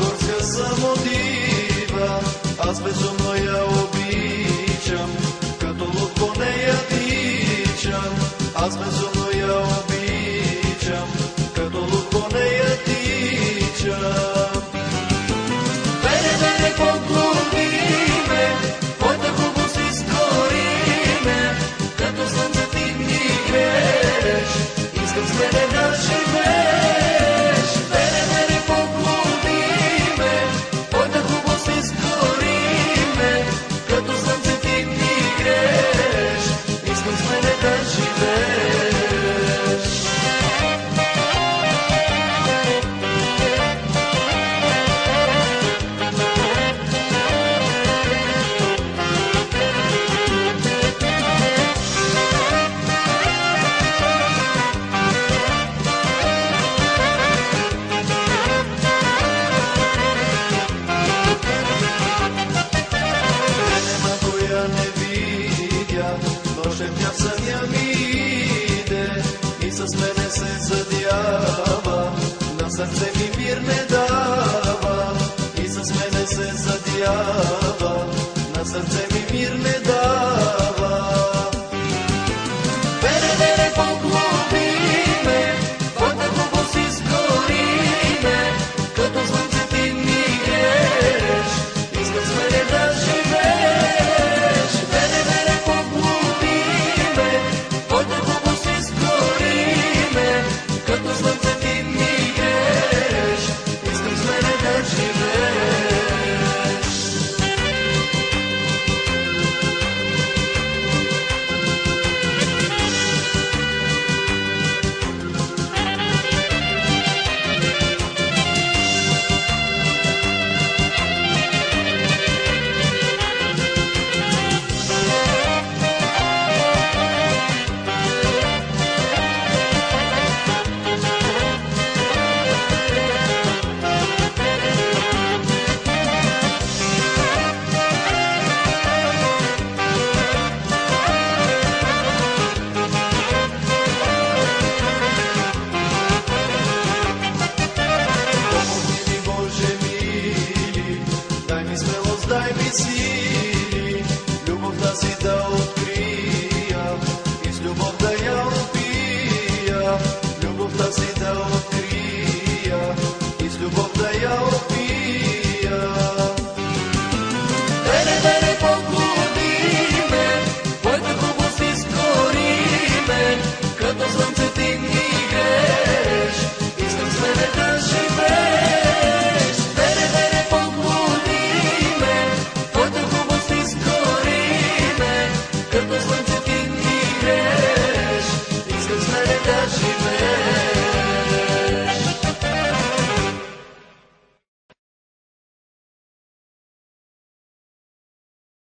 горска самотива, аз безумно я обичам, като луд по нея тичам. Аз безумно я обичам, като луд по нея тичам. Бере, бере, поглоби ме, твоята хубост изгори ме, като слънце ти ми грееш, искам с мене да живееш. Бере, бере, поглоби ме, твоята хубост изгори ме, като слънце ти ми грееш, искам с мене да живееш. Нощем тя в съня ми иде и с мене се задява, на сърце ми мир не дава. И с мене се задява, на сърце ми мир не дава. Бере, бере, поглоби ме, твоята хубост изгори ме, като слънце ти ми грееш, искам с мене да живееш. Бере, бере, поглоби ме, твоята хубост изгори ме, като слънце ти ми грееш, искам с мене да живееш. Дай ми смелост, дай ми сила.